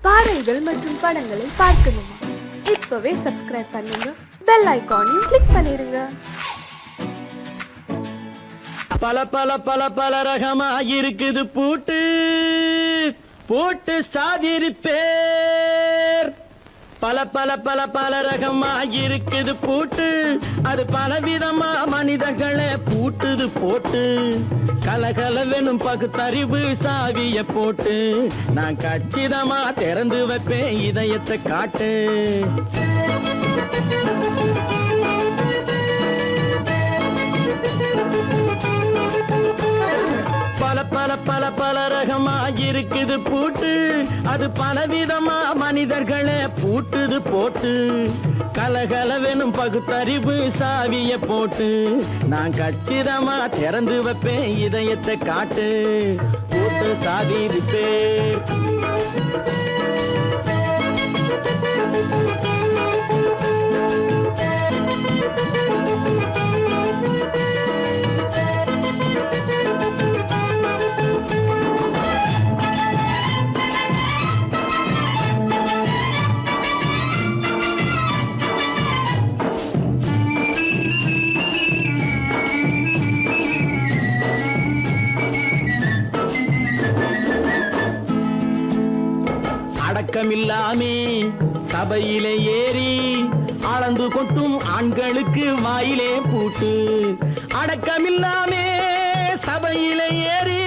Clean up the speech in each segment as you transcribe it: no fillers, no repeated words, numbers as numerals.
பாடல்கள் மற்றும் படங்களை பார்க்கணுமா? இப்பவே சப்ஸ்கிரைப் பண்ணுங்க, பெல் ஐகானையும் கிளிக் பண்ணிருங்க. பல பல பல பல ரகமா இருக்குது பூட்டு பூட்டு சாதிரி பேர். பல பல பல பல ரகமா இருக்குது பூட்டு, அது பலவிதமா மனிதர்களை பூட்டுது போட்டு. கலகலவெனும் பகுத்தறிவு சாவிய போட்டு, நான் கச்சிதமா திறந்து வைப்பேன் இதயத்தை காட்டு. பல பல பல பல ரகமா இருக்குது பூட்டு, அது பலவிதமா மனிதர்களை பூட்டுது போட்டு. கலகலவெனும் பகுத்தறிவு சாவிய போட்டு, நான் கச்சிதமா திறந்து வைப்பேன் இதயத்தை காட்டு. பூட்டு சாதி பேர். அடக்கமில்லாமே சபையிலே ஏறி அளந்து கொட்டும் ஆண்களுக்கு வாயிலே பூட்டு. அடக்கமில்லாமே சபையிலே ஏறி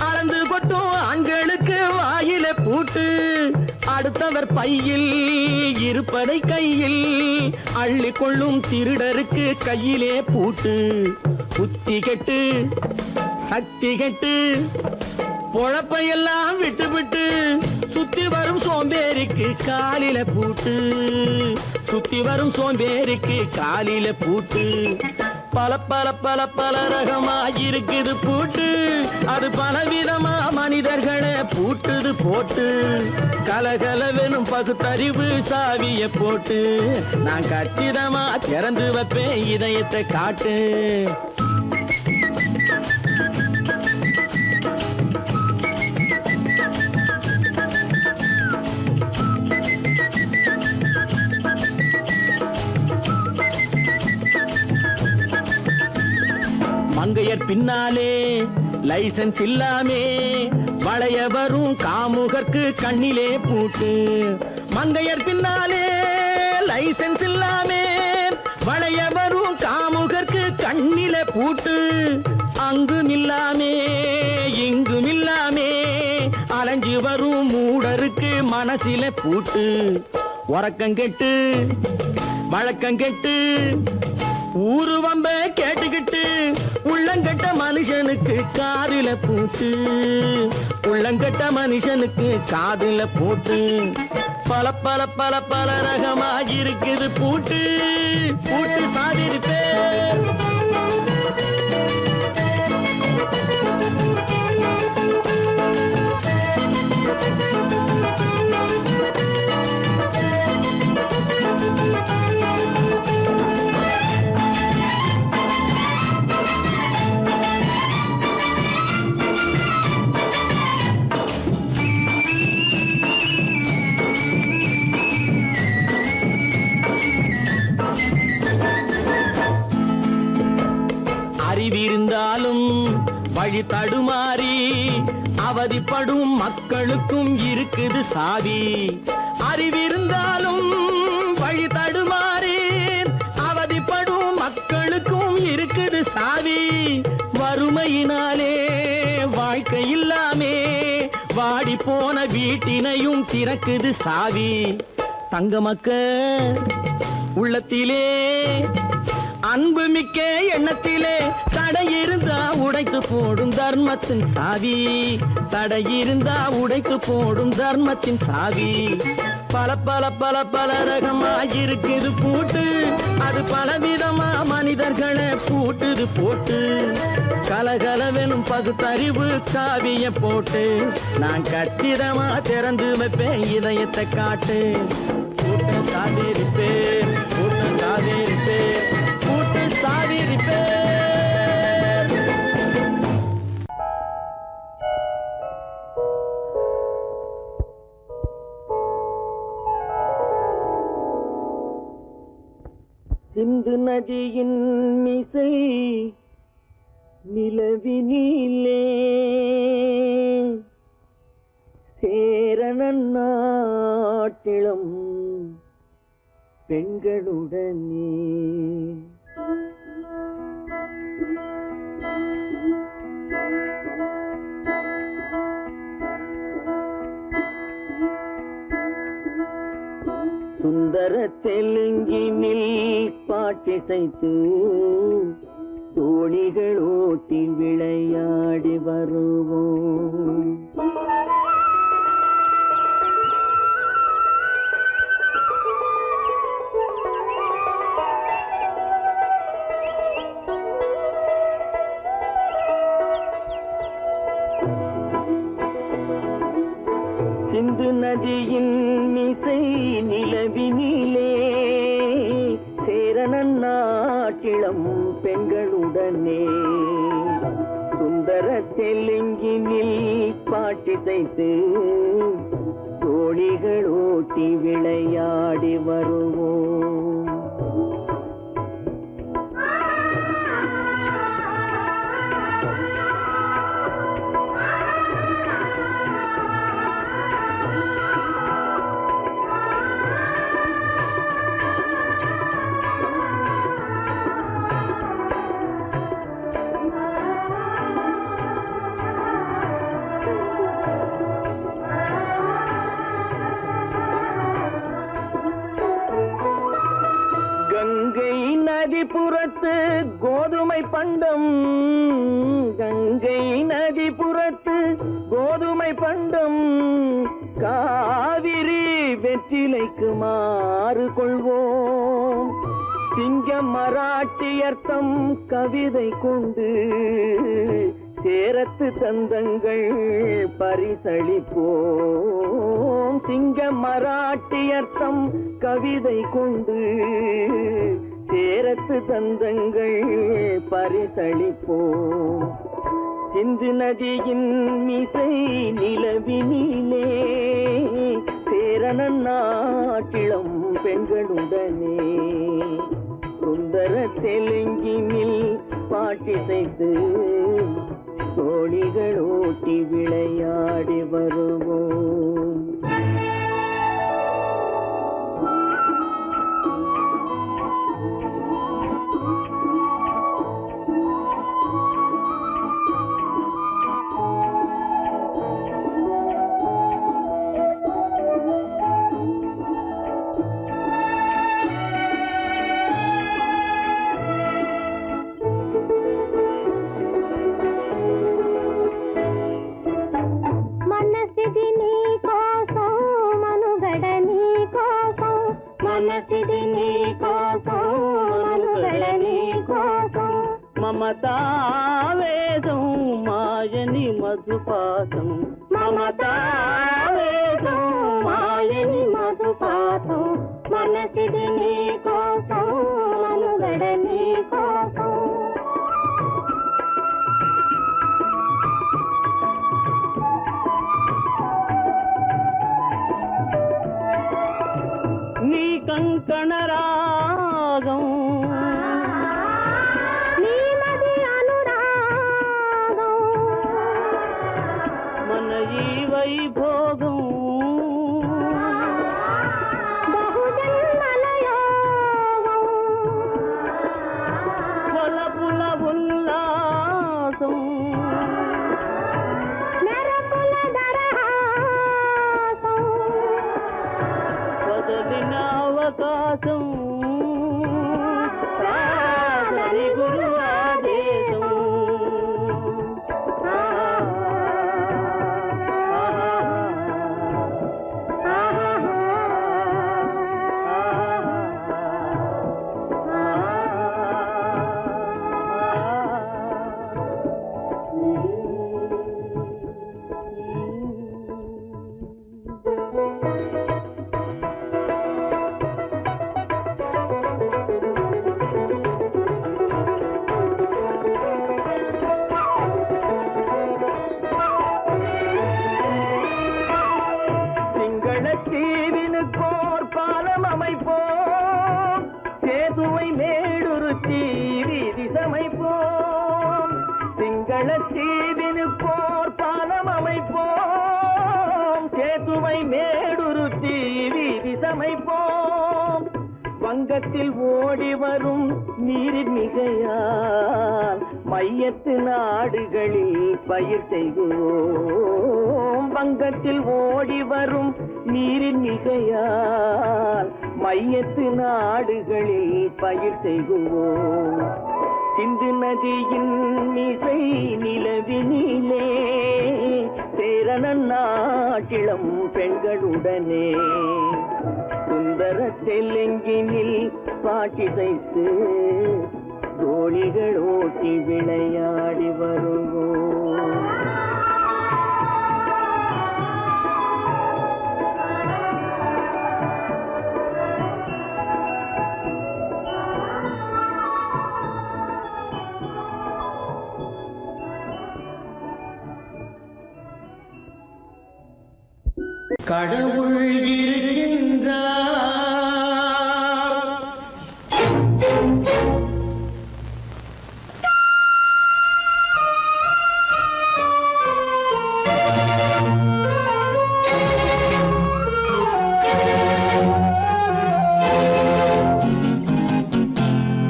அளந்து கொட்டும் ஆண்களுக்கு வாயிலே பூட்டு. அடுத்தவர் பையில் இருப்பதை கையில் அள்ளி கொள்ளும் திருடருக்கு கையிலே பூட்டு. புத்தி கெட்டு சக்தி கெட்டு பொழப்பையெல்லாம் விட்டு விட்டு சுத்தி வரும் சோம்பேறிக்கு காலில பூட்டு. சுத்தி வரும் சோம்பேறிக்கு காலில பூட்டு. பல பல பல பல ரகமா இருக்குது பூட்டு, அது பலவிதமா மனிதர்களை பூட்டுது போட்டு. கலகலவெனும் பகுத்தறிவு சாவிய போட்டு, நான் கச்சிதமா திறந்து வைப்பேன் இதயத்தை காட்டு. மங்கையர் பின்னாலே லைசன்ஸ் இல்லாமே வளைய வரும் காமுகர்க்கு கண்ணிலே பூட்டு. மங்கையர் பின்னாலே லைசன்ஸ் இல்லாமே வளைய வரும் காமுகர்க்கு கண்ணிலே பூட்டு. அங்கும் இல்லாமே இங்கும் இல்லாமே அலைஞ்சு வரும் மூடருக்கு மனசில பூட்டு. உறக்கங்கெட்டு வழக்கங்கெட்டு ஊரு வம்ப கேட்டுக்கிட்டு உள்ளங்கட்ட மனுஷனுக்கு காதில பூட்டு. உள்ளங்கட்ட மனுஷனுக்கு காதில பூட்டு. பல பல பல பல ரகமா இருக்குது பூட்டு பூட்டு சாதிரி பேர். அறிவிருந்தாலும் வழி தடுமாறி அவதிப்படும் மக்களுக்கும் இருக்குது சாவி. அறிவிருந்தாலும் வழி தடுமாறி அவதிப்படும் மக்களுக்கும் இருக்குது சாவி. வறுமையினாலே வாழ்க்கை இல்லாமே வாடி போன வீட்டினையும் திறக்குது சாவி. தங்க மக்க உள்ளத்திலே அன்பு மிக்க எண்ணத்திலே தடை இருந்தா உடைத்து போடும் தர்மத்தின் சாவி. தடை இருந்தா உடைத்து போடும் தர்மத்தின் சாவி. பல பல பல பல ரகமா இருக்குது பூட்டு, அது பலவிதமா மனிதர்களை பூட்டுது போட்டு. கலகலவெனும் பகுத்தறிவு சாவிய போட்டு, நான் கச்சிதமா திறந்து வைப்பேன் இதயத்தை காட்டு. பூட்டு சாதிரி பேர், பூட்டு சாதிரி பேர், பூட்டு சாதிரி பேர். சிந்து நதியின் மிசை நிலவினிலே சேரணன் நாட்டிளம் பெண்களுடனே சுந்தர தெலுங்கினில் பாட்டிசைத்து தோணிகள் ஓட்டி விளையாடி வருவோம். சிந்து நதியின் மிசை நிலவினிலே சேரணன் நாட்டிளம் பெண்களுடனே சுந்தர தெலுங்கினில் பாட்டிசைத்து தோணிகள் ஓட்டி விளையாடி வருவோம். கங்கை நதிபுறத்து கோதுமை பண்டம், கங்கை நதிபுறத்து கோதுமை பண்டம், காவிரி வெற்றிலைக்கு மாறு கொள்வோம். சிங்க மராட்டியர்த்தம் கவிதை கொண்டு சேரத்து தந்தங்கள் பரிசளிப்போம். சிங்க மராட்டியர்த்தம் கவிதை கொண்டு சேரத்து தந்தங்கள் பரிசளிப்போம். சிந்து நதியின் மிசை நிலவினிலே சேரணன் நாட்டிளம் பெண்களுடனே சுந்தர தெலுங்கினில் பாட்டிசைத்து தோணிகள் ஓட்டி விளையாடி வருவோம். మమతావేదం మాయని మధుపాతం, మమతావేదం మాయని మధుపాతం, మనసిది నీ కోసం మనుగడ నీ కోసం. నీ కంకణ రాగం వైభోగం బహుజన్మలయోగం కొలపుల ఉల్లాసం మెరపుల దరహాసం వదలిన అవకాశం సాగరి గురు ఆదేశం. தீவினுக்கோர் பாலம் அமைப்போம், சேதுவை மே மேடுருத்தி வீதி சமைப்போம். வங்கத்தில் ஓடி வரும் நீரின் மிகையால் மையத்து நாடுகளில் பயிர் செய்கிறோம். வங்கத்தில் ஓடி வரும் நீரின் மிகையால் மையத்து நாடுகளில் பயிர் செய்கிறோம். சிந்து நதியின் மிசை நிலவினிலே சேரணன் நாட்டிளம் பெண்களுடனே சுந்தர தெலுங்கினில் பாட்டிசைத்து தோழிகள் ஓட்டி விளையாடி வருவோம். கடவுள் இருக்கின்றார்.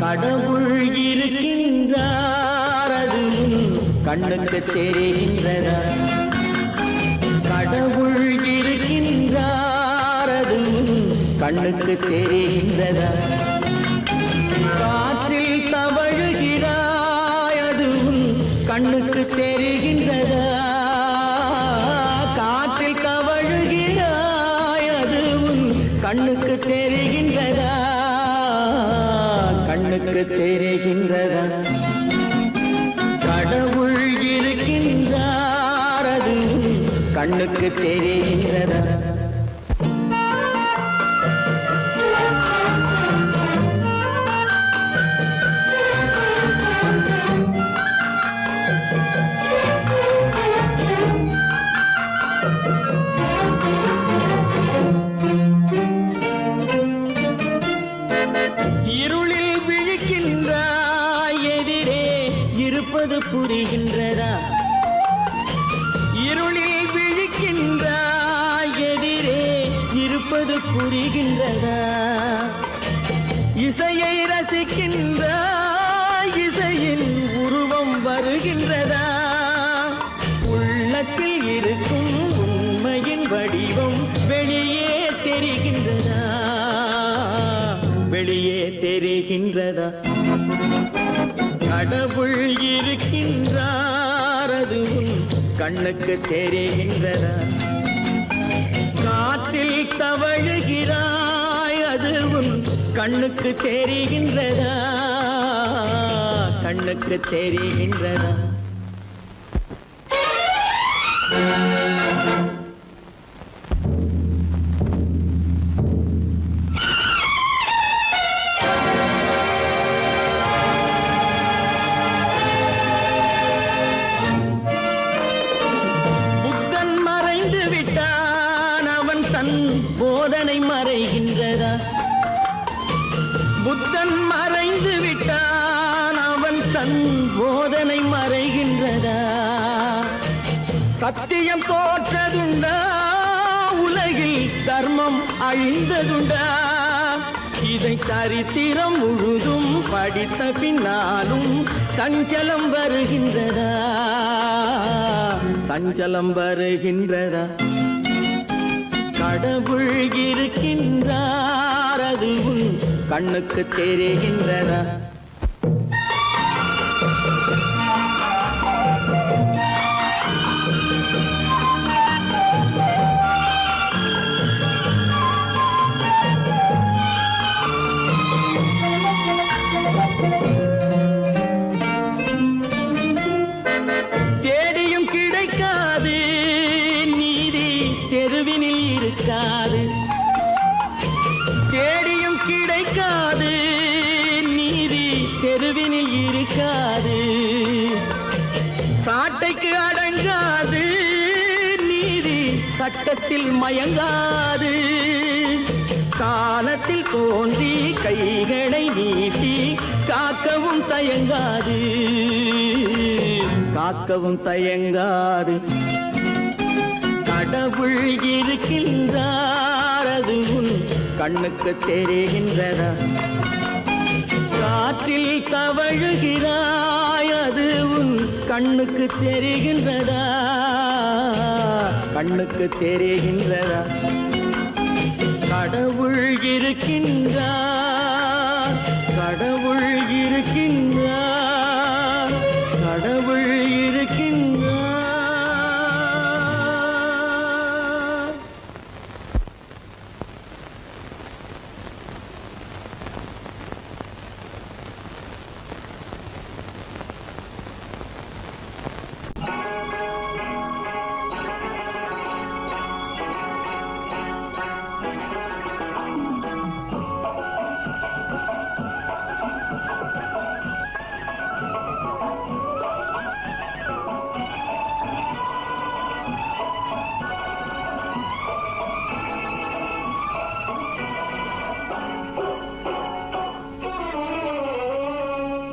கடவுள் இருக்கின்றார், அது கண்ணுக்கு தெரிகின்றதா? கடவுள் இருக்கின்றார், அது கண்ணுக்கு தெரிகின்றதா? காற்றில் தவழுகிறாய், அது கண்ணுக்கு தெரிகின்றதா? காற்றில் தவழுகிறாய், அது கண்ணுக்கு தெரிகின்றதா? கண்ணுக்கு தெரிகின்றதா? கடவுள் இருக்கின்றார், அது கண்ணுக்கு தெரிகின்றதா? இருளில் விழிக்கின்றாய், எதிரே இருப்பது புரிகின்றதா? இருளில் விழிக்கின்றாய், எதிரே இருப்பது புரிகின்றதா? இசையை ரசிக்கின்றாய், இசையின் உருவம் வருகின்றதா? உள்ளத்தில் இருக்கும் உண்மையின் வடிவம் வெளியே தெரிகின்றதா? வெளியே தெரிகின்றதா? கடவுள் இருக்கின்றார், அது கண்ணுக்கு தெரிகின்றதா? காற்றில் தவழுகிறாய், அது கண்ணுக்கு தெரிகின்றதா? கண்ணுக்கு தெரிகின்றதா? போதனை மறைகின்றதா? புத்தன் மறைந்து விட்டான், அவன் தன் போதனை மறைகின்றதா? சத்தியம் தோற்றதுண்டா? உலகில் தர்மம் அழிந்ததுண்டா? இதை சரித்திரம் முழுதும் படித்த பின்னாலும் சஞ்சலம் வருகின்றதா? சஞ்சலம் வருகின்றதா? கடவுள் இருக்கின்றார், அது கண்ணுக்கு தெரிகின்றதா? தேடியும் கிடைக்காது நீதி, தெருவினில் இருக்காது. தேடியும் கிடைக்காது நீதி, தெருவினில் இருக்காது. சாட்டைக்கு அடங்காது நீதி, சட்டத்தில் மயங்காது. காலத்தில் தோன்றி கைகளை நீட்டி காக்கவும் தயங்காது, காக்கவும் தயங்காது. கடவுள் இருக்கின்றார் அது உன் கண்ணுக்கு தெரிகின்றதா? காற்றில் தவழுகிறாய் அது உன் கண்ணுக்கு தெரிகின்றதா? கண்ணுக்கு தெரிகின்றதா? கடவுள் இருக்கின்றார், கடவுள் இருக்கின்றார், கடவுள் இருக்கின்றார்.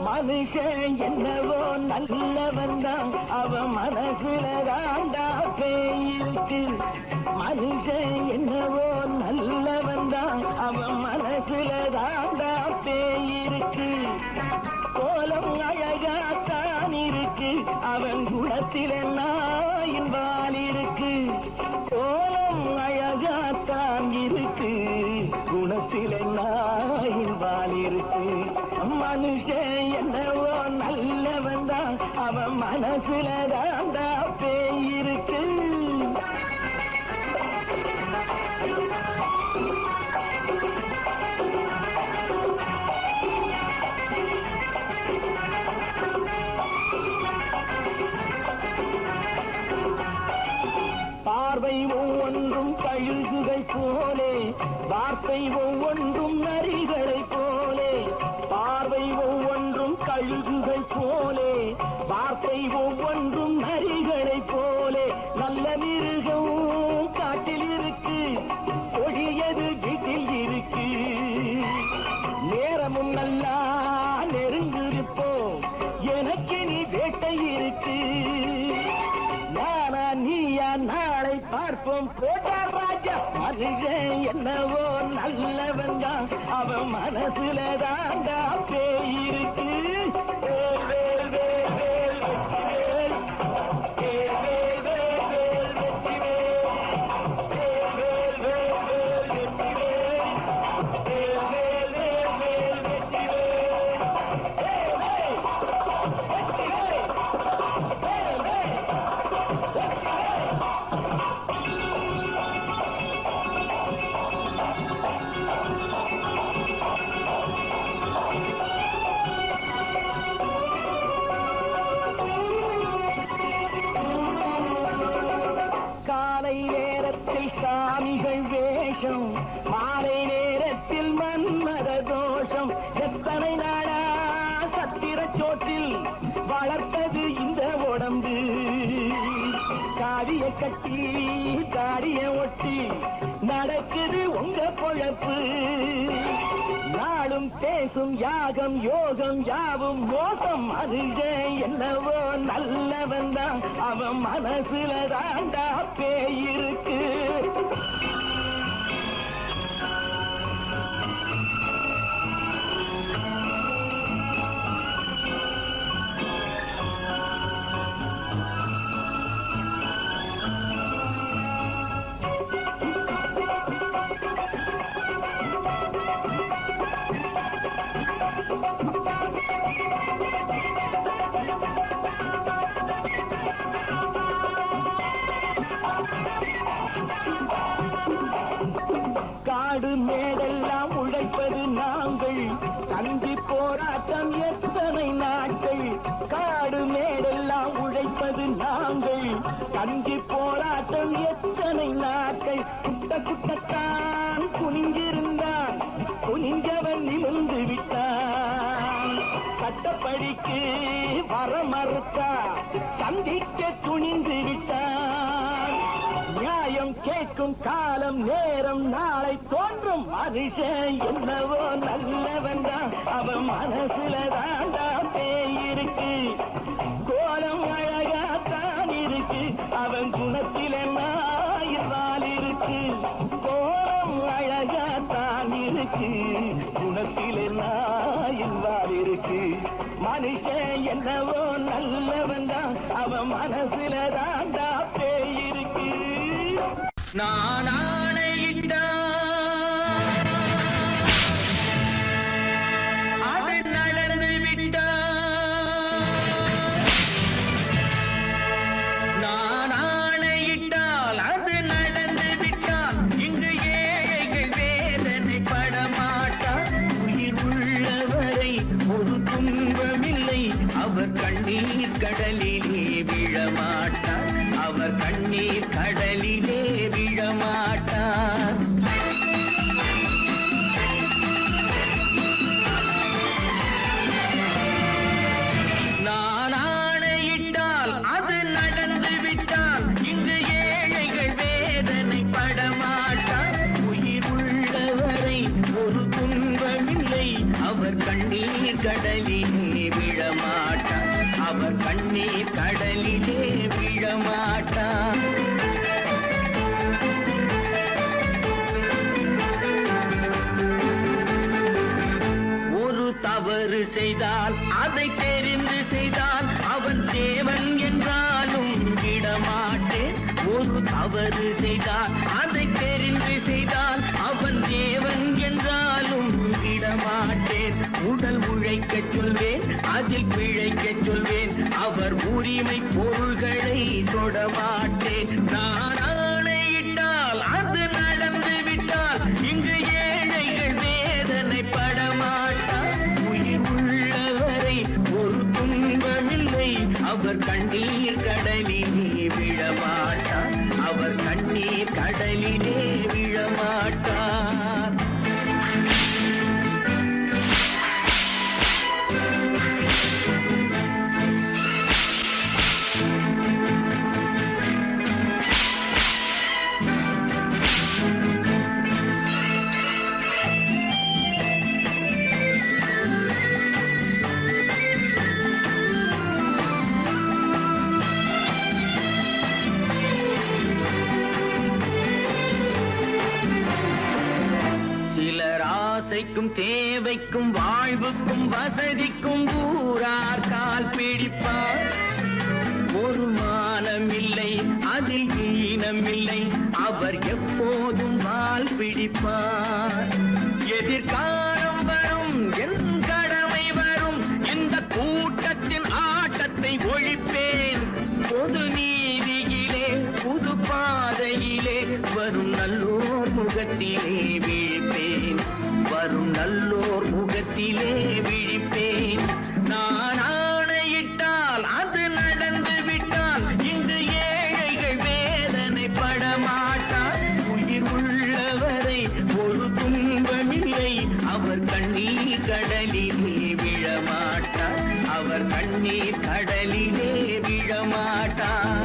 மனுஷன் என்னவோ நல்லவன் தான், அவன் மனசுல தாண்டா பேயிருக்கு. மனுஷன் என்னவோ நல்லவன் தான், அவன் மனசுல தாண்டா பேயிருக்கு. கோலம் அழகாத்தான் இருக்கு, அவன் குணத்தில நாயின் வால் இருக்கு. கோலம் அழகாத்தான் இருக்கு, குணத்தில நாயின் வால் இருக்கு. மனுஷன் என்னவோ நல்லவன் தான், அவன் மனசுல தாண்டா பேயிருக்கு. பார்வை ஒவ்வொன்றும் கழுகுகை போலே, வார்த்தை ஒவ்வொன்றும் நரிகளை போலே. பார்வை ஒவ்வொன்றும் கழுகுகை போலே, வார்த்தை ஒவ்வொன்றும் நரிகளை போலே. நல்ல மிருகம் காட்டில் இருக்கு, கொடியது வீட்டில் இருக்கு. நேரமும் நல்லா நெருங்கிருப்போம், எனக்கு நீ வேட்டை இருக்கு. நானா நீயா நாளை பார்ப்போம் போட்டா ராஜா. மனுஷன் என்னவோ நல்லவன் தான், அவன் மனசுல தாண்டா பேயிருக்கு. வேல் வேல் வேல் வேல் வெற்றிவேல், வேல் வேல் வேல் வேல் வெற்றிவேல், வேல் வேல் வேல் வேல் வெற்றிவேல், வேல் வேல் வேல் வேல் வெற்றிவேல், வேல் வேல் வெற்றிவேல், வேல் வேல் வெற்றிவேல். காலை நேரத்தில் சாமிகள் வேஷம், மாலை நேரத்தில் மன்மத தோஷம். எத்தனை நாளா சத்திரச்சோட்டில் வளர்த்தது இந்த உடம்பு. காவிய கட்டி தாடிய ஒட்டி நடக்குது உங்க பொழப்பு. நாளும் பேசும் யாகம் யோகம் யாவும் மோசம். மனுஷன் என்னவோ நல்லவன் தான், அவன் மனசுல தாண்டா பேயிருக்கு. காடு மேடெல்லாம் உழைப்பது நாங்கள், தந்தி போராட்டம் எத்தனை நாட்கள். காடு மேடெல்லாம் உழைப்பது நாங்கள், தந்தி போராட்டம் எத்தனை நாட்கள். குட்ட குட்டத்தான் குனிஞ்சிருந்தான், குனிஞ்சவன் நிமிர்ந்து விட்டான். சட்டப்படிக்கு வர மறுத்தா, சந்திக்க துணிந்து விட்டான். நியாயம் கேட்கும் காலம் நேரம் நாளை தோன்றும். மனுஷன் என்னவோ நல்லவன் தான், அவன் மனசுல தாண்டா பேயிருக்கு. கோலம் அழகாத்தான் இருக்கு, அவன் குணத்தில நாயின் இருக்கு, குணத்திலே நாயின் வால் இருக்கு. மனுஷன் என்னவோ நல்லவன் தான், அவன் மனசுல தாண்டா பேய் இருக்கு. நான் ஆணையிட்டா அது நடந்து விட்டா. நான் ஆணையிட்டால் அது நடந்து விட்டால் இங்கு ஏழைகள் வேதனை படமாட்டார். உயிர் உள்ளவரை ஒரு துன்பமில்லை, அவர் கண்ணீர் கடலிலே விழமாட்டார். அவர் கண்ணீர் கடலிலே விழமாட்டார். நான் ஆணையிட்டால் அது நடந்து விட்டால் இங்கு ஏழைகள் வேதனை படமாட்டார். உயிர் உள்ளவரை ஒரு துன்பமில்லை, அவர் கண்ணீர் கடலிலே விழமாட்டார். அவர் கண்ணீர் கடலிலே விழமாட்டார். ஒரு தவறு செய்தால் அதை தெரிந்து செய்தால் அவன் தேவன் என்றாலும் விடமாட்டேன். ஒரு தவறு செய்தால் அதை தெரிந்து செய்தால் அவன் தேவன் என்றாலும் விடமாட்டேன். உடல் உழைக்கச் சொல்வேன், அதில் பிழைக்கச் சொல்வேன், அவர் உரிமை பொருள்களை தொடமாட்டேன். நான் ஆணையிட்டால் அது நடந்து விட்டால் இங்கு ஏழைகள் வேதனை படமாட்டார். உயிர் உள்ளவரை ஒரு துன்பமில்லை, அவர் கண்ணீர் கடலிலே விழமாட்டார். அவர் கண்ணீர் கடலிலே விழமாட்டார். சிலர் ஆசைக்கும் தேவைக்கும் வாழ்வுக்கும் வசதிக்கும் ஊரார் கால் பிடிப்பார். ஒரு மானமில்லை, அதில் ஈனமில்லை, அவர் எப்போதும் வால் பிடிப்பார். எதிர்காலம் வரும், என் கடமை வரும், இந்த கூட்டத்தின் ஆட்டத்தை ஒழிப்பேன். பொது நீதியிலே புது பாதையிலே வரும் நல்லோர் முகத்திலே விழிப்பேன். வரும் நல்லோர் முகத்திலே விழிப்பேன். நான் ஆணையிட்டால் அது நடந்து விட்டால் இங்கு ஏழைகள் வேதனை படமாட்டார். உயிர் உள்ளவரை ஒரு துன்பமில்லை, அவர் கண்ணீர் கடலிலே விழமாட்டார். அவர் கண்ணீர் கடலிலே விழமாட்டார்.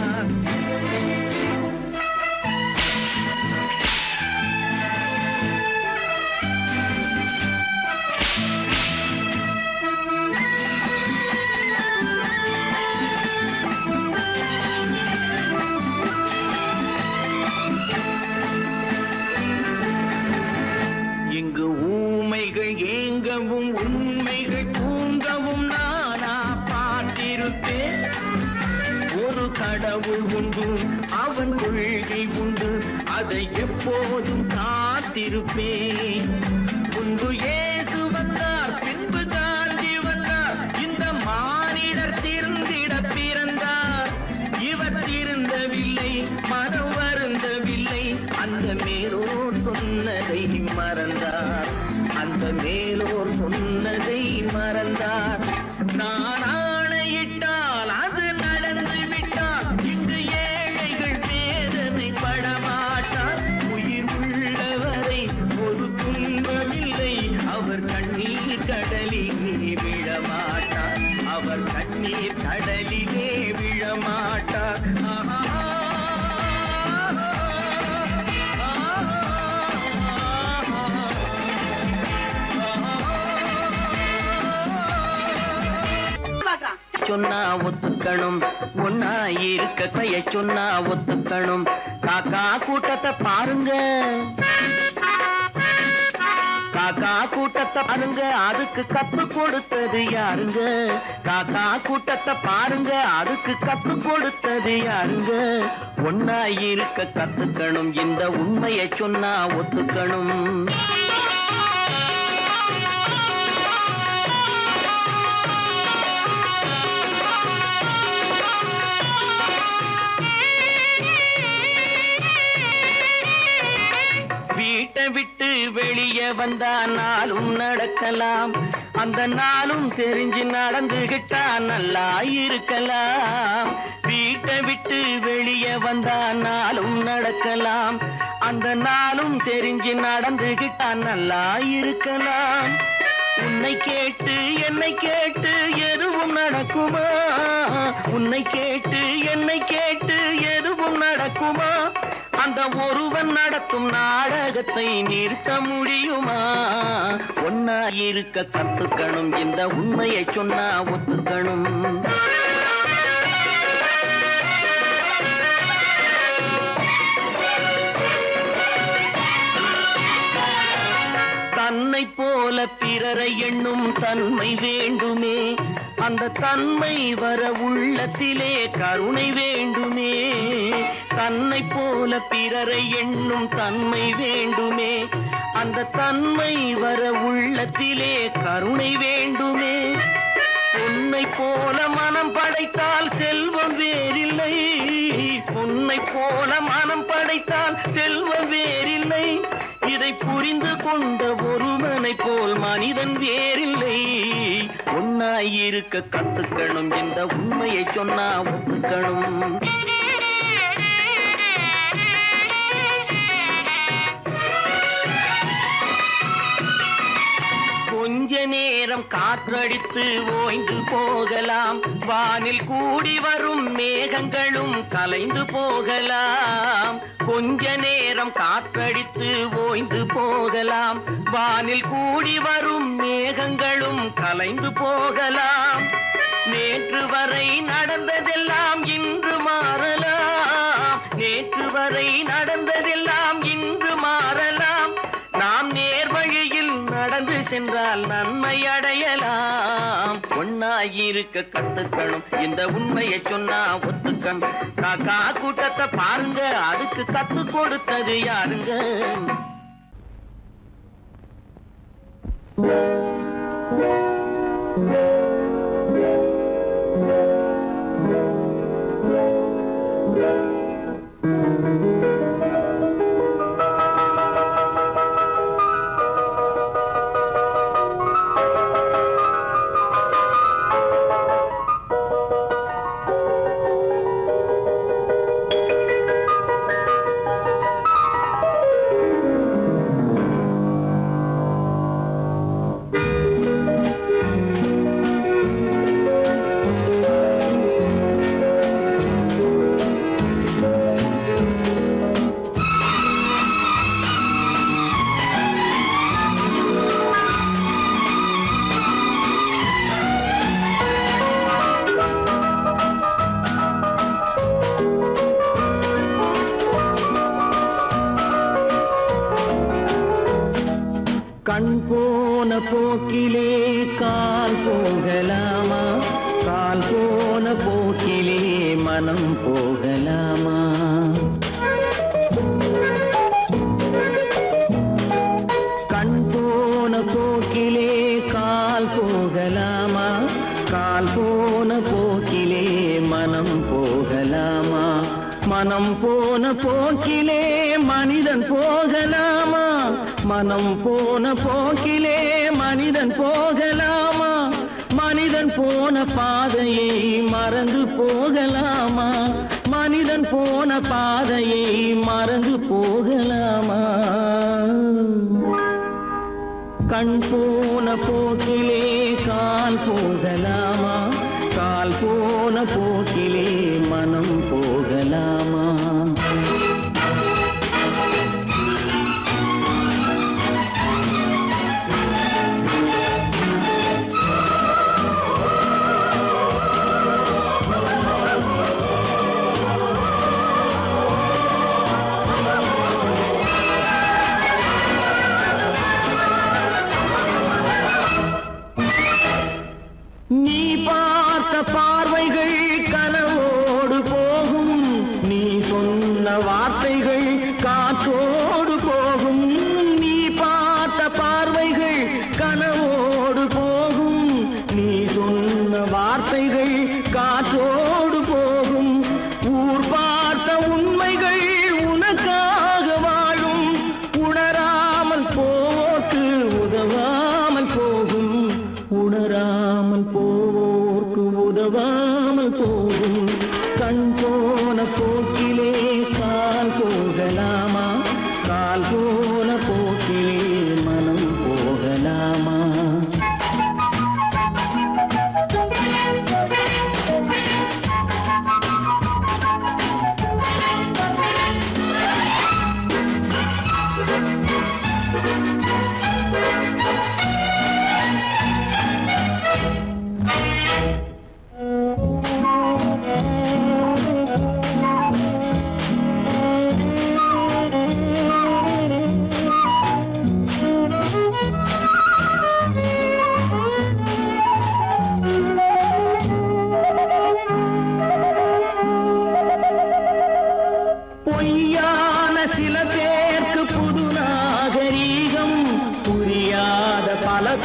இங்கு ஊமைகள் ஏங்கவும் உண்மைகள் தூங்கவும் நானா பார்த்திருப்பேன். ஒரு கடவுள் உண்டு, அவன் கொள்கை உண்டு, அதை எப்போதும் காத்திருப்பேன். முன்பு இயேசு வந்தார், பின்பு காந்தி வந்தார், இந்த மானிடர் திருந்திட பிறந்தார். இவர் திருந்தவில்லை, மனம் வருந்தவில்லை, அந்த மேலோர் சொன்னதை மறந்தார். அந்த மேலோர் சொன்னதை மறந்தார். நான் ஆணையிட்டால் அது நடந்து விட்டால் இங்கு ஏழைகள் வேதனை படமாட்டார். உயிர் உள்ளவரை ஒரு துன்பமில்லை, அவர் கண்ணீர் கடலிலே விழமாட்டார். அவர் கண்ணீர் கடலிலே விழமாட்டார். சொன்னா ஒத்துக்கணும், ஒன்னா இருக்க கைய சொன்னா ஒத்துக்கணும். காக்கா கூட்டத்தை பாருங்க, காக்கா கூட்டத்தை பாருங்க அதுக்கு கத்து கொடுத்தது யாருங்க? காக்கா கூட்டத்தை பாருங்க அதுக்கு கத்து கொடுத்தது யாருங்க? ஒன்னா இருக்க கத்துக்கணும், இந்த உண்மையை சொன்னா ஒத்துக்கணும். வீட்டை விட்டு வெளியே வந்தா நாளும் நடக்கலாம், அந்த நாளும் தெரிஞ்சு நடந்துகிட்டா நல்லா இருக்கலாம். வீட்டை விட்டு வெளியே வந்தா நாளும் நடக்கலாம், அந்த நாளும் தெரிஞ்சு நடந்துகிட்டா நல்லா இருக்கலாம். உன்னை கேட்டு என்னை கேட்டு எதுவும் நடக்குமா? உன்னை கேட்டு என்னை கேட்டு எதுவும் நடக்குமா? அந்த ஒருவன் நடத்தும் நாடகத்தை நிறுத்த முடியுமா? ஒன்னா இருக்க கத்துக்கணும், இந்த உண்மையை சொன்னா ஒத்துக்கணும். தன்னை போல பிறரை எண்ணும் தன்மை வேண்டுமே, அந்த தன்மை வர உள்ளத்திலே கருணை வேண்டுமே. தன்னை போல பிறரை எண்ணும் தன்மை வேண்டுமே, அந்த தன்மை வர உள்ளத்திலே கருணை வேண்டுமே. பொன்னை போல மனம் படைத்தால் செல்வம் வேறில்லை, பொன்னை போல மனம் படைத்தால் செல்வம் வேறில்லை. இதை புரிந்து கொண்ட ஒருவனை போல் மனிதன் வேறில்லை. ஒன்னாயிருக்க கத்துக்கணும், இந்த உண்மையை சொன்னா ஒத்துக்கணும். கொஞ்ச நேரம் காற்றடித்து ஓய்ந்து போகலாம், வானில் கூடி வரும் மேகங்களும் கலைந்து போகலாம். கொஞ்ச நேரம் காற்றடித்து ஓய்ந்து போகலாம், வானில் கூடி வரும் மேகங்களும் கலைந்து போகலாம். நேற்று வரை நடந்ததெல்லாம் இன்று மாறலாம், நேற்று வரை நடந்ததெல்லாம் இன்று மாறலாம். நாம் நேர்வழியில் நடந்து சென்றால் நன்மை அடையலாம். ஒன்னாயிருக்க கத்துக்கணும், இந்த உண்மையை சொன்னா ஒத்துக்கணும். காக்கா கூட்டத்தை பாருங்க அதுக்கு கத்து கொடுத்தது யாருங்க? கண் போன போக்கிலே கால் போகலாமா, கால் போன போக்கிலே மனம் போகலாமா? கண் போன போக்கிலே கால் போகலாமா, கால் போன போக்கிலே மனம் போகலாமா? மனம் போன போக்கிலே மனிதன் போகலாமா? மனம் போன போக்கிலே மனிதன் போகலாமா? மனிதன் போன பாதையை மறந்து போகலாமா? மனிதன் போன பாதையை மறந்து போகலாமா? கண் போன போக்கிலே கால் போகலாமா, கால் போன போக்கிலே மனம் போகலாமா?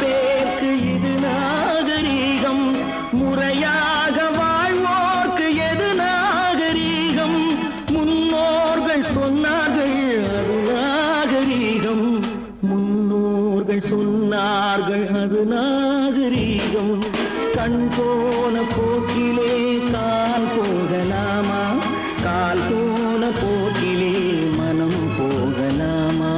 பேருக்கு இது நாகரீகம், முறையாக வாழ்வோர்க்கு எது நாகரீகம்? முன்னோர்கள் சொன்னார்கள் அது நாகரீகம், முன்னோர்கள் சொன்னார்கள் அது நாகரீகம். கண் போன போக்கிலே கால் போகலாமா, கால் போன போக்கிலே மனம் போகலாமா?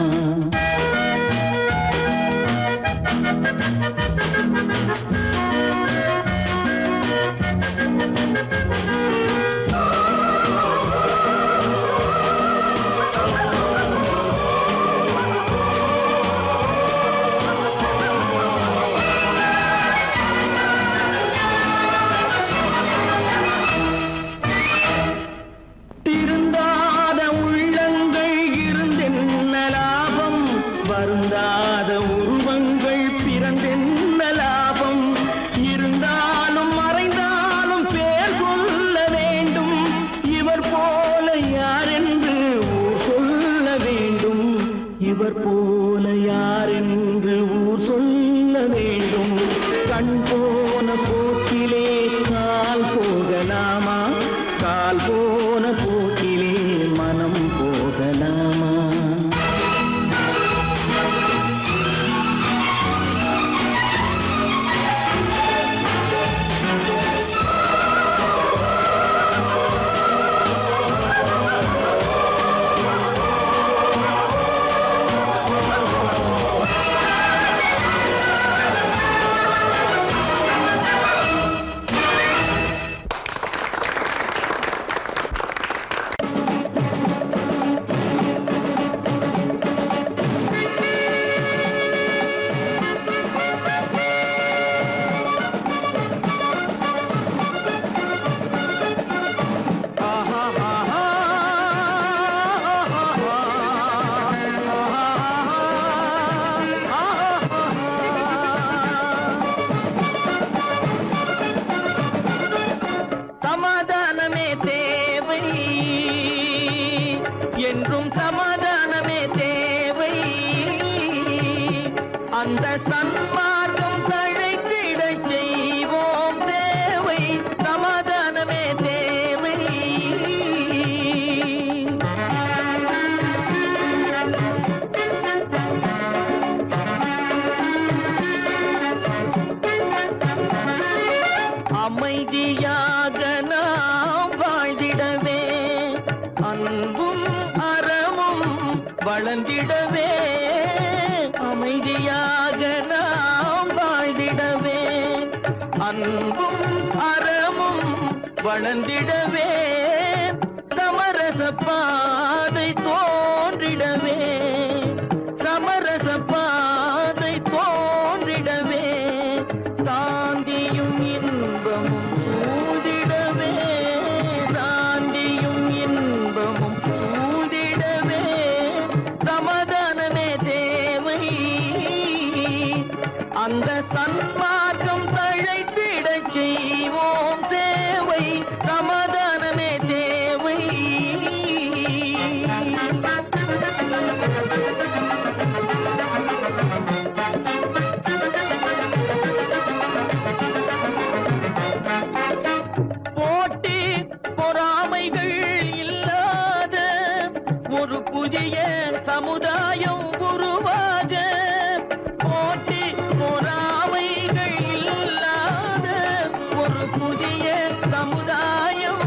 திருந்தாத உள்ளங்கள் இருந்தென்ன லாபம், வருந்தாத உருவங்கள் பிறந்தென்ன லாபம்? இருந்தாலும் மறைந்தாலும் பேர் சொல்ல வேண்டும், இவர் போல யார் என்று ஊர் சொல்ல வேண்டும், இவர் போல யார் என்று ஊர் சொல்ல வேண்டும். கண் போன போக்கிலே கால் போகலாமா, கால் போன போக்கிலே மனம் போகலாமா? சமாதானமே தேவை என்றும் சமாதானமே தேவை, அந்த சன்மார்க்கம் தழைத்திடச் செய்வோம் சேவை. சமாதானமே தேவை. அமைதியாக நாம் வாழ்ந்திடவே, அன்பும் அறமும் வளர்ந்திடவே, அமைதியாக நாம் வாழ்ந்திடவே, அன்பும் அறமும் வளர்ந்திடவே, சமரச பாதை தோன்றிடவே, சமரச பாதை தோன்றிடவே, சாந்தியும் இன்பமும் சூழ்ந்திடவே, சாந்தியும் இன்பமும் சூழ்ந்திடவே, சமாதானமே தேவை. அந்த சன்மார்க்கம் தழைத்திடச் செய்வோம் சேவை. சமாதானமே தேவை. போட்டி பொறாமைகள் இல்லாத ஒரு புதிய சமுதாயம் உருவாக, போட்டி பொறாமைகள் இல்லாத ஒரு புதிய சமுதாயம்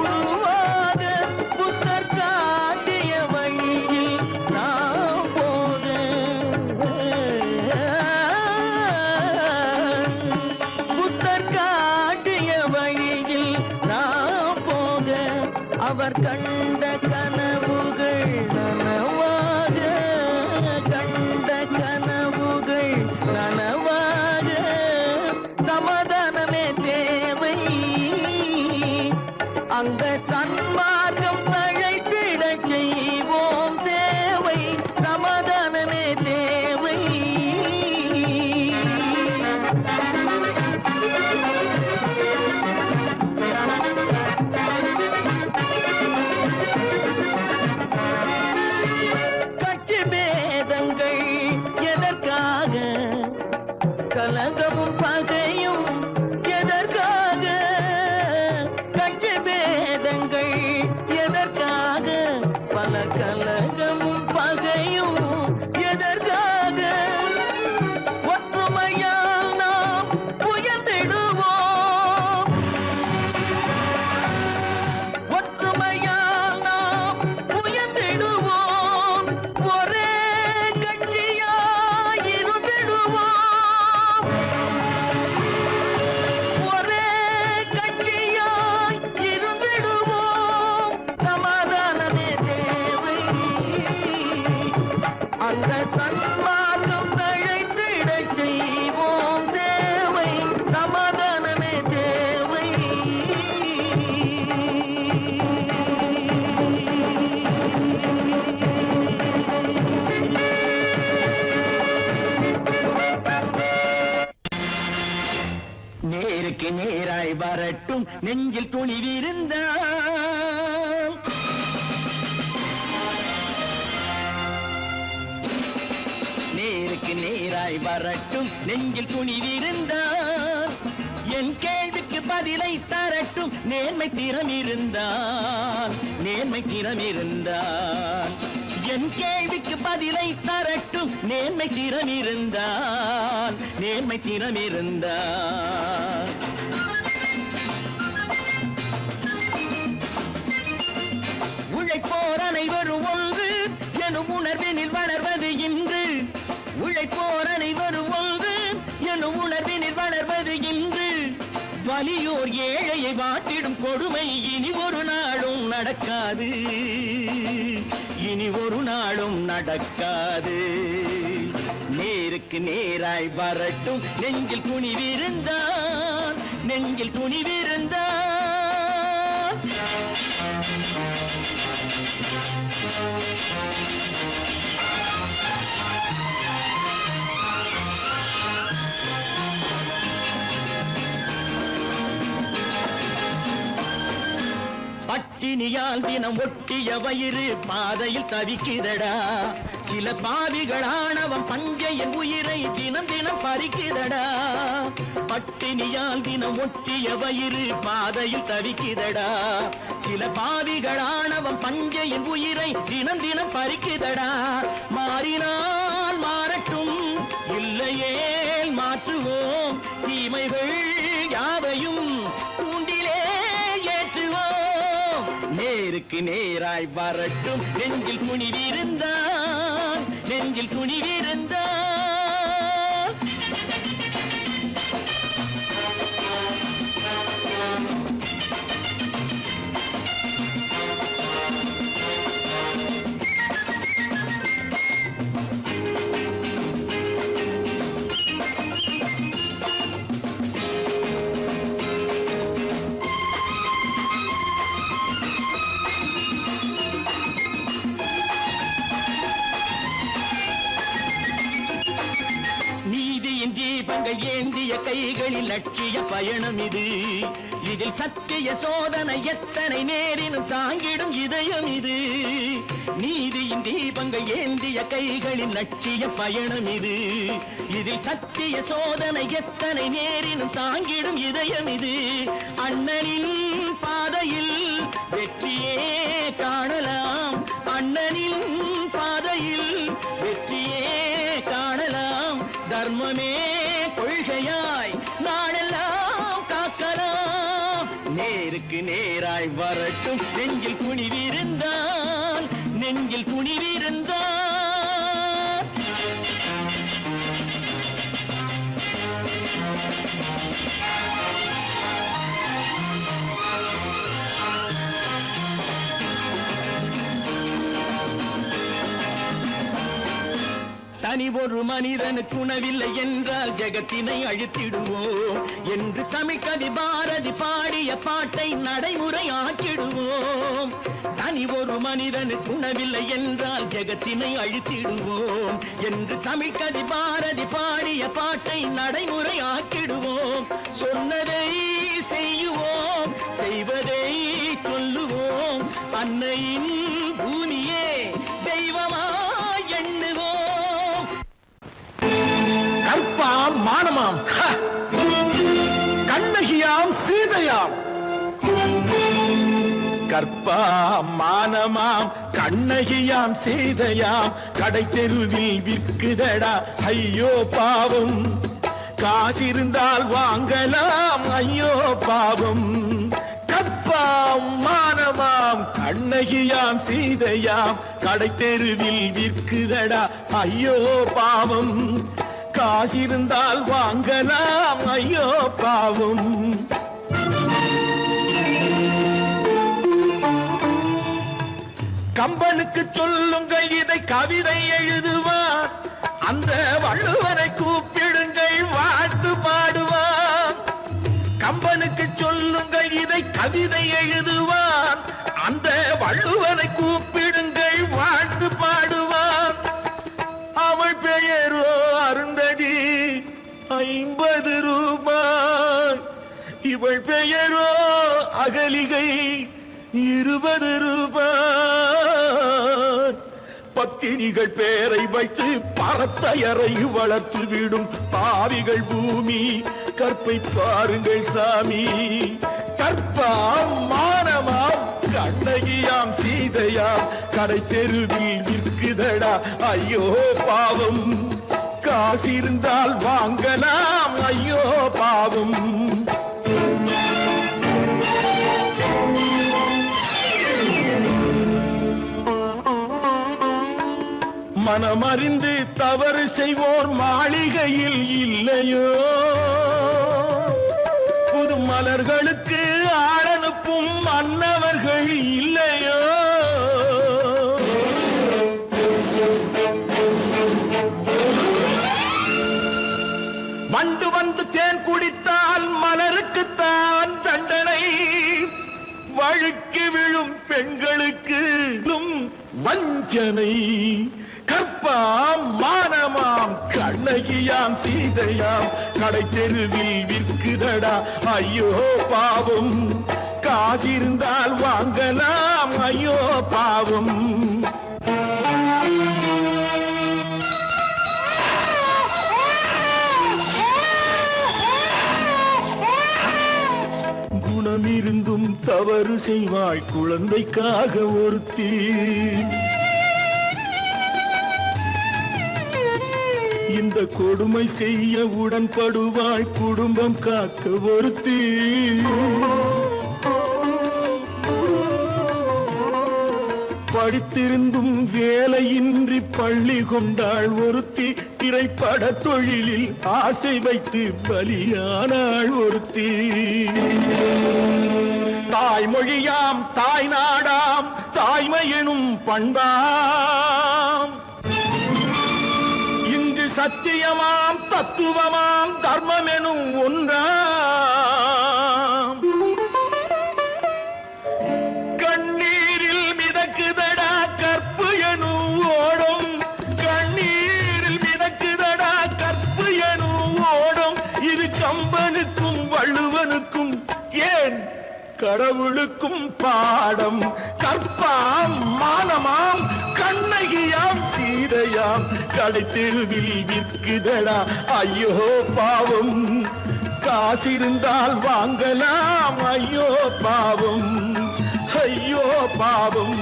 உருவாக, புத்தர் காட்டிய வழியில் நாம் போக, புத்தர் காட்டிய வழியில் நாம் போக, அவர் கண்ட கனவுகள் நனவாக, கண்ட கனவுகள் நனவாக, சமாதானமே தேவை. அங்க சன்மார்க்கம் தழைத்திடச் செய்வோம் சேவை. சமாதானமே தேவை. கட்சி பேதங்கள் கலகமும் பகையும் எதற்காக கட்சி பேதங்கள் எதற்காக பல கலகமும் பகையும் எதற்காக ஒற்றுமையால் நாம் உயர்ந்திடுவோம் ஒற்றுமையால் நாம் உயர்ந்திடுவோம் ஒரே கட்சியாய் இருந்திடுவோம் ஒரே கட்சியாய் இருந்திடுவோம் சமாதானமே தேவை அந்த சன்மார்க்கம் தழைத்திடச் செய்வோம் தேவை சமாதானமே தேவை நேருக்கு நேராய் வரட்டும் நெஞ்சில் துணிவிருந்தால் நேருக்கு நேராய் வரட்டும் நெஞ்சில் துணிவிருந்தால் என் கேள்விக்கு பதிலை தரட்டும் நேர்மை திறம் இருந்தால் நேர்மை திறம் இருந்தால் என் கேள்விக்கு பதிலை தரட்டும் நேர்மை திறம் இருந்தால் நேர்மை திறம் இருந்தால் உழைப்போர் அனைவரும் ஒன்று எனும் உணர்வினில் வளர்வது இன்று உழைப்போர் அனைவரும் ஒன்று எனும் உணர்வினில் வளர்வது இன்று வலியோர் ஏழையை வாட்டிடும் கொடுமை இனி ஒரு நாளும் நடக்காது இனி ஒரு நாளும் நடக்காது நேருக்கு நேராய் வரட்டும் நெஞ்சில் துணிவிருந்தால் நெஞ்சில் துணிவிருந்தால் பட்டினியால் தினம் ஒட்டிய வயிறு பாதையில் தவிக்குதடா சில பாவிகளானவன் பஞ்சையின் உயிரை தினம் தினம் பறிக்குதடா பட்டினியால் தினம் ஒட்டிய வயிறு பாதையில் தவிக்குதடா சில பாவிகளானவன் பஞ்சையின் உயிரை தினம் தினம் பறிக்குதடா மாறினால் மாறட்டும் இல்லையே மாற்றுவோம் தீமைகள் யாவையும் தூண்டிலே ஏற்றுவோம் நேருக்கு நேராய் வரட்டும் நெஞ்சில் துணிவிருந்தால் நெஞ்சில் துணிவிருந்தால் தீபங்கள் ஏந்திய கைகளில் லட்சிய பயணம் இது இதில் சத்திய சோதனை எத்தனை நேரினும் தாங்கிடும் இதயம் இது நீதியின் தீபங்கள் ஏந்திய கைகளில் லட்சிய பயணம் இது இதில் சத்திய சோதனை எத்தனை நேரினும் தாங்கிடும் இதயம் இது அண்ணனின் பாதையில் வெற்றியே காணலாம் அண்ணனின் பாதையில் வெற்றியே காணலாம் தர்மமே கொள்கையாய் நாளெல்லாம் காக்கலாம் நேருக்கு நேராய் வரட்டும் நெஞ்சில் துணிவிருந்தால் நெஞ்சில் துணிவிருந்தால் தனி ஒரு மனிதனுக்கு உணவில்லை என்றால் ஜெகத்தினை அழித்திடுவோம் என்று தமிழ்கவி பாரதி பாடிய பாட்டை நடைமுறையாக்கிடுவோம் தனி ஒரு மனிதனுக்கு உணவில்லை என்றால் ஜெகத்தினை அழித்திடுவோம் என்று தமிழ்கவி பாரதி பாடிய பாட்டை நடைமுறையாக்கிடுவோம் சொன்னதை செய்யுவோம் செய்வதை சொல்லுவோம் அன்னையின் பூமியே தெய்வமா எண்ணுவோம் கற்பாம் மானமாம் கண்ணகியாம் சீதையாம் கற்பாம் மானமாம் கண்ணகியாம் சீதையாம் கடை தெருவில் விற்குதடா ஐயோ பாவம் காசிருந்தால் வாங்கலாம் ஐயோ பாவம் கற்பாம் மானமாம் கண்ணகியாம் சீதையாம் கடை தெருவில் விற்குதடா ஐயோ பாவம் காசிருந்தால் வாங்கலாம் ஐயோ பாவம் கம்பனுக்கு சொல்லுங்கள் இதை கவிதை எழுதுவார் அந்த வள்ளுவரை கூப்பிடுங்கள் வாழ்த்து பாடுவார் கம்பனுக்கு சொல்லுங்கள் இதை கவிதை எழுதுவார் அந்த வள்ளுவரை கூப்பிடுங்கள் வாழ்த்து பாடுவார் அவள் பெயரோ அருந்ததி 50 ரூபாய் இவள் பெயரோ அகலிகை 20 ரூபாய் பத்தினிகள் பேரை வைத்து பரத்தையரை வளர்த்து விடும் பாவிகள் பூமி கற்பை பாருங்கள் சாமி கற்பாம் மானமாம் கண்ணகியாம் சீதையாம் கடை தெருவில் விற்குதடா ஐயோ பாவம் காசிருந்தால் வாங்கலாம் ஐயோ பாவம் மனமறிந்து தவறு செய்வோர் மாளிகையில் இல்லையோ புது மலர்களுக்கு ஆளனுப்பும் மன்னவர்கள் இல்லையோ வண்டு வந்து தேன் குடித்தால் மலருக்குத்தான் தண்டனை வழுக்கி விழும் பெண்களுக்கு வஞ்சனை கற்பாம் மானமாம் கண்ணகியாம் சீதையாம் கடை தெருவில் விற்குதடா ஐயோ பாவம் காசிருந்தால் வாங்கலாம் ஐயோ பாவம் குணமிருந்தும் தவறு செய்வாய் குழந்தைக்காக ஒருத்தி இந்த கொடுமை செய்ய உடன்படுவாய் குடும்பம் காக்க ஒருத்தி படித்திருந்தும் வேலையின்றி பள்ளி கொண்டாள் ஒருத்தி திரைப்பட தொழிலில் ஆசை வைத்து பலியானாள் ஒருத்தி தாய்மொழியாம் தாய் நாடாம் தாய்மை எனும் பண்பாம் சத்தியமாம் தத்துவமாம் தர்மம் எனும் ஒன்றாம் கண்ணீரில் மிதக்குதடா கற்பு எனும் ஓடும் கண்ணீரில் மிதக்குதடா கற்பு எனும் ஓடும் இது கம்பனுக்கும் வள்ளுவனுக்கும் ஏன் கடவுளுக்கும் பாடம் கற்பாம் மானமாம் கண்ணகியாம் சீதையாம் கடை தெருவில் விற்குதடா ஐயோ பாவம் காசிருந்தால் வாங்கலாம் ஐயோ பாவம் ஐயோ பாவம்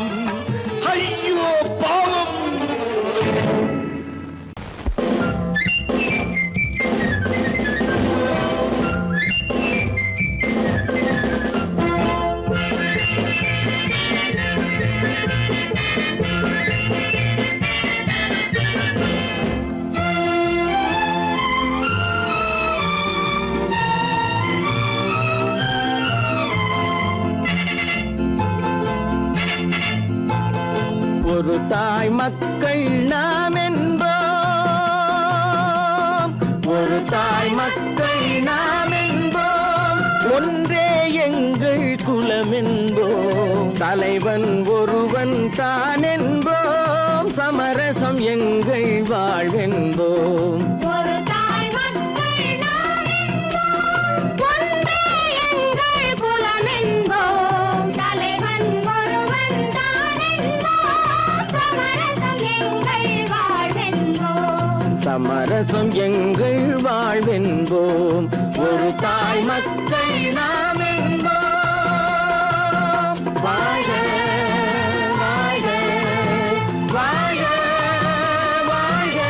ஐயோ பாவம் ஒரு தாய் மக்கள் நாம் என்போம் ஒரு தாய் மக்கள் நாம் என்போம் ஒன்றே எங்கள் குலம் என்போம் தலைவன் ஒருவன் தான் என்போம் சமரசம் எங்கள் வாழ்வென்போம் சமரசம் எங்கள் வாழ்வென்போம். ஒரு தாய் மக்கள் நாம் என்போம். வாழ்க வாழ்க வாழ்க வாழ்க.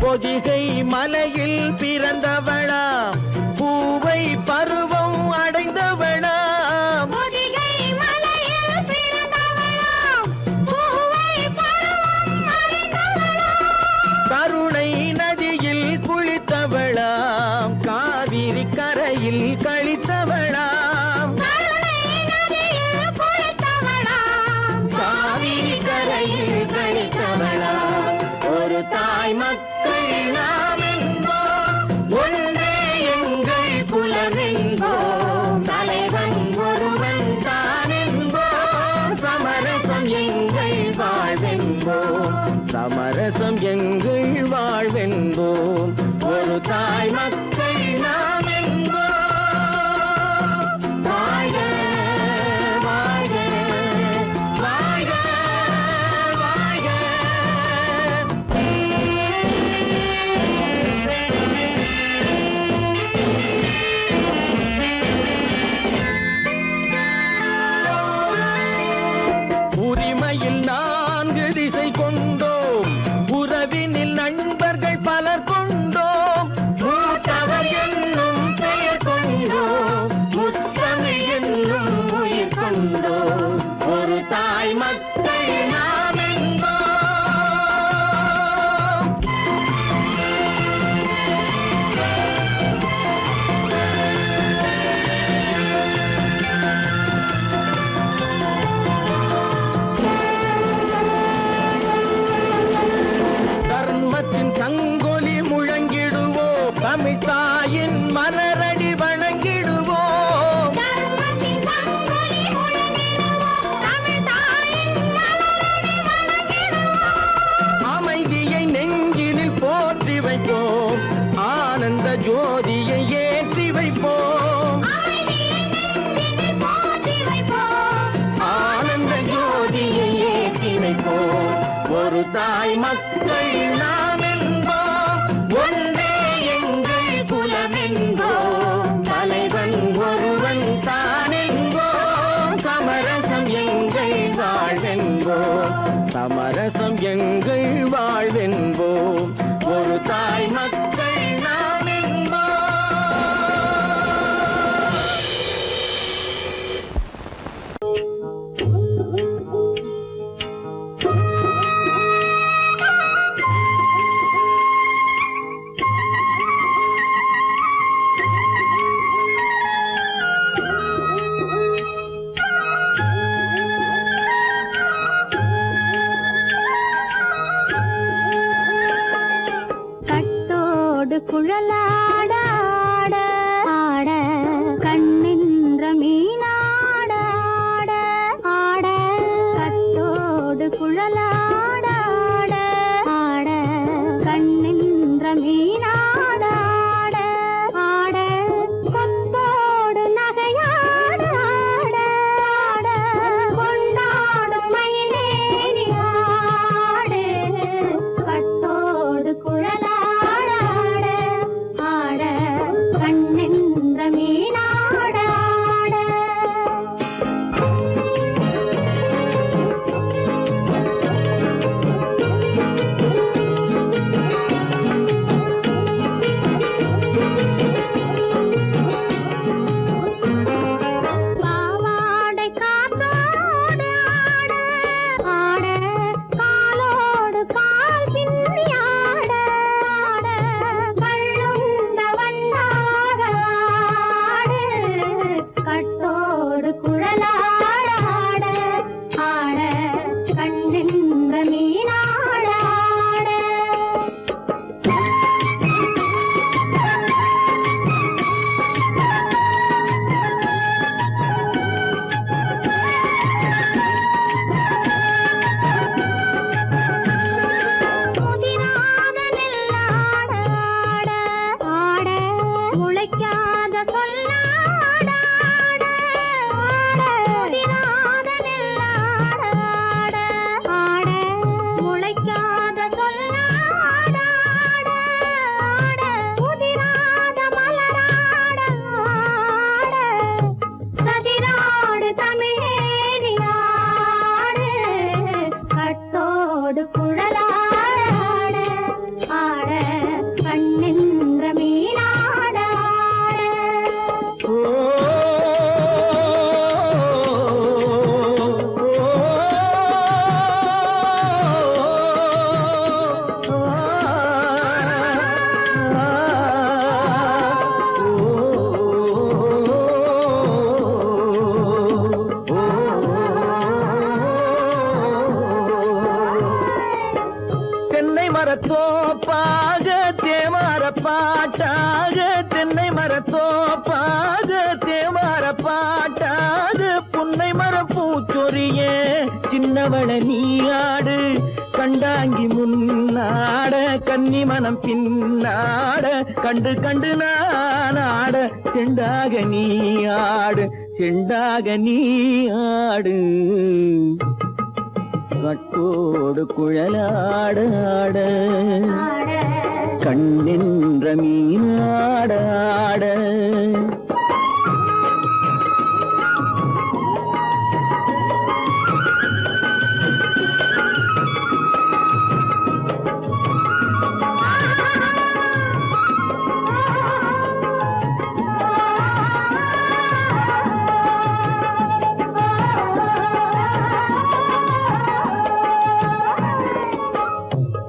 பொதிகை மலையில் பிறந்தவளா, பூவை பருவம் அடைந்தவளா, பொதிகை மலையில் பிறந்தவளாம், பூவை பருவம் அடைந்தவளாம். கருணை நதியில் குளித்தவளாம், காவிரி கரையில் கழித்தவளாம், கருணை நதியில் குளித்தவளாம், காவிரி கரையில் கழித்தவளாம். ஒரு தாய் மக்கள் நாம் என்போம். ஒன்றே எங்கள் குலம் என்போம். தலைவன் ஒருவன் தான் என்போம். சமரசம் எங்கள் வாழ்வென்போம். சமரசம் எங்கள் வாழ்வென்போம். ஒரு தாய் மக்கள் நாம் என்போம். வாழ்க வாழ்க வாழ்க வாழ்க. உரிமையில் 4 திசை கொண்டோம். உறவினில் நண்பர்கள் பலர் கொண்டோம். மூத்தவர் என்னும் பெயர் கொண்டோம். முத்தமிழ் என்னும் உயிர் கொண்டோம். ஒரு தாய் மக்கள் நாம் என்போம். தர்மத்தின் சங்கொலி முழங்கிடுவோம். தமிழ் தாயின் மலரடி வணங்கிடுவோம். தர்மத்தின் சங்கொலி முழங்கிடுவோம், தமிழ் தாயின் மலரடி வணங்கிடுவோம். அமைதியை நெஞ்சினில் போற்றி வைப்போம். ஆனந்த ஜோதியை ஏற்றி வைப்போம். அமைதியை நெஞ்சினில் போற்றி வைப்போம். ஆனந்த ஜோதியை ஏற்றி வைப்போம். ஒரு தாய் மக்கள் நாம் என்போம். ஒன்றே எங்கள் குலம் என்போம். தலைவன் ஒருவன் தான் என்போம். சமரசம் எங்கள் வாழ்வென்போம். சமரசம் எங்கள் வாழ்வென்போம். ஒரு தாய் மக்கள் நாம் என்போம். புரியாத சொல்லாட புதிராத நெல்லாட ஆட முளைக்காத சொல்லாட புதிராத மலராட சதிராடு தமிழேனியாடு கட்டோடு குழலாட ஆட கண்ணின்ற மீனாட தென்னை மரத்தோப்பாக தேமார பாட்டாக தென்னை மரத்தோப்பாக தேமார பாட்டாக புன்னை மரம் பூச்சொரிய சின்னவள நீயாடு கண்டாங்கி முன்னாட கன்னி மனம் பின்னாட கண்டு கண்டு நானாட செண்டாக நீயாடு செண்டாக நீயாடு கட்டோடு குழலாட கண்ணின்ற மீனாட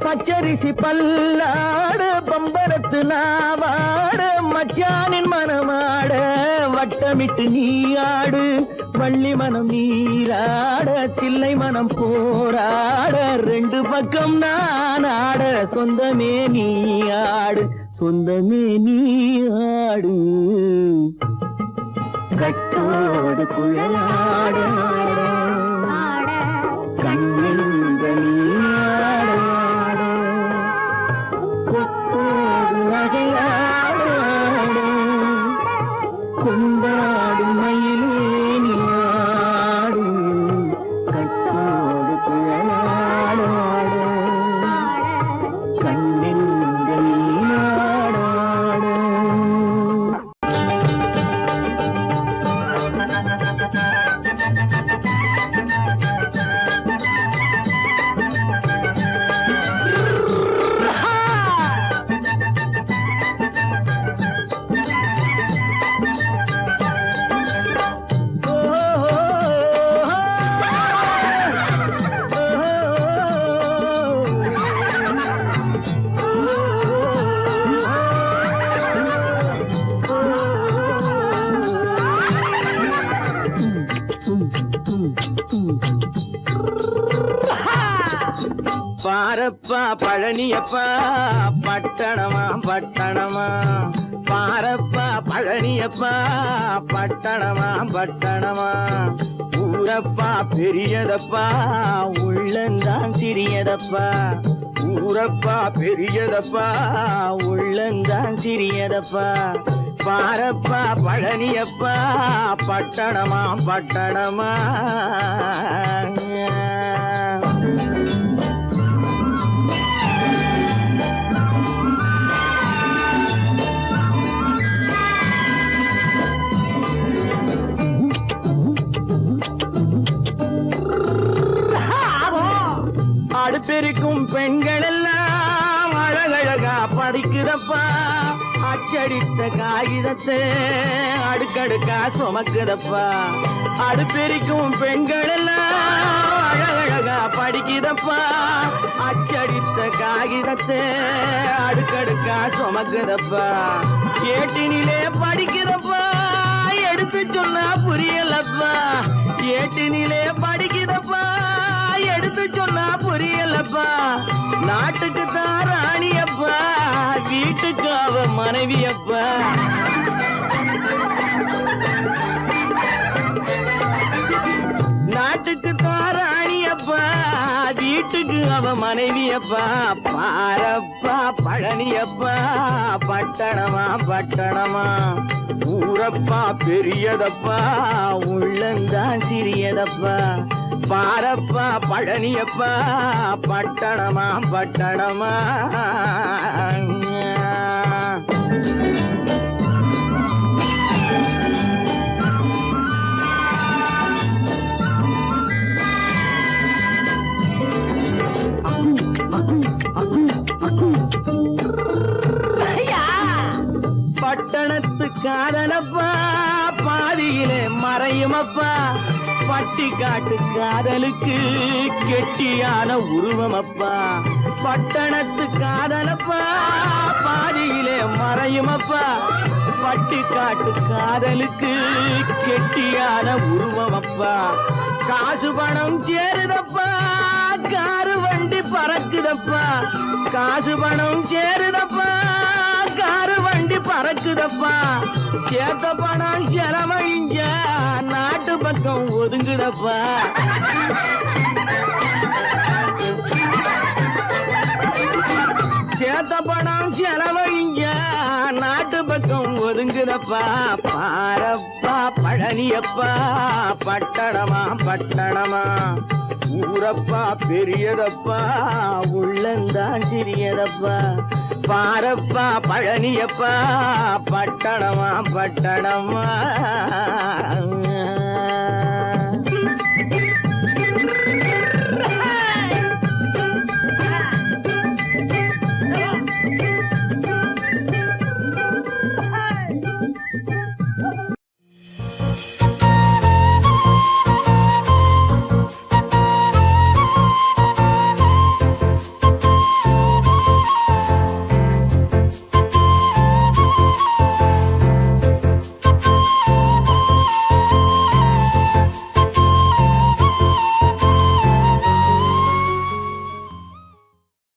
பச்சரிசி பல்லாடு பம்பரத்து நாவாடு மச்சானின் மனமாட வட்டமிட்டு நீயாடு வள்ளி மனம் நீராட தில்லை மனம் போராட ரெண்டு பக்கம் நான் ஆட சொந்தமே நீயாடு சொந்தமே நீயாடு கட்டோடு குழலாட கண்ணின்ற நீயாட கொத்தோடு நகையாட கொண்டாடு மயிலேனியாடு கட்டோடு குழலாட கண்ணின்ற நீயாட பாரப்பா பழனியப்பா பட்டணமா பட்டணமா பாரப்பா பழனியப்பா பட்டணமா பட்டணமா ஊரப்பா பெரியதப்பா உள்ளந்தான் சிறியதப்பா ஊரப்பா பெரியதப்பா உள்ளந்தான் சிறியதப்பா பாரப்பா பழனியப்பா பட்டணமா பட்டணமா அடுப்பெருக்கும் பெண்கள் எல்லாம் அழகழகா படிக்கிறப்பா அச்சடித்த காகிதத்தை அடுக்கடுக்கா சுமக்குதப்பா அடுப்பெருக்கும் பெண்கள் எல்லாம் அழகழகா படிக்கிறப்பா அச்சடித்த காகிதத்தை அடுக்கடுக்கா சுமக்குதப்பா ஏட்டினிலே படிக்கிறப்பா எடுத்து சொன்னா புரியலப்பா ஏட்டினிலே படிக்கிறப்பா எடுத்து சொன்னா புரியலப்பா நாட்டுக்கு தான் ராணியப்பா வீட்டுக்கு அவ மனைவியப்பா நாட்டுக்கு தான் ராணியப்பா வீட்டுக்கு அவ மனைவியப்பா பாரப்பா பழனியப்பா பட்டணமா பட்டணமா ஊரப்பா பெரியதப்பா உள்ளந்தான் சிறியதப்பா பாரப்பா பழனியப்பா பட்டணமா பட்டணமா பட்டணத்து காதலப்பா பாதியிலே மறையுமப்பா பட்டி காட்டு காதலுக்கு கெட்டியான உருவமப்பா பட்டணத்து காதலப்பா பாதியிலே மறையுமப்பா பட்டி காட்டு காதலுக்கு கெட்டியான உருவமப்பா காசு பணம் சேருதப்பா காரு வண்டி பறக்குதப்பா காசு பணம் சேருதப்பா காரு வண்டி பறக்குதப்பா சேத்த பணம் செலவழிஞ்ச நாட்டு பக்கம் ஒதுங்குதப்பா சேத்த பணம் செலவழிஞ்ச நாட்டு பக்கம் ஒதுங்குதப்பா பாரப்பா பழனியப்பா பட்டணமா பட்டணமா ஊரப்பா பெரியதப்பா உள்ளந்தான் சிறியதப்பா பாரப்பா பழனியப்பா பட்டணமா பட்டணமா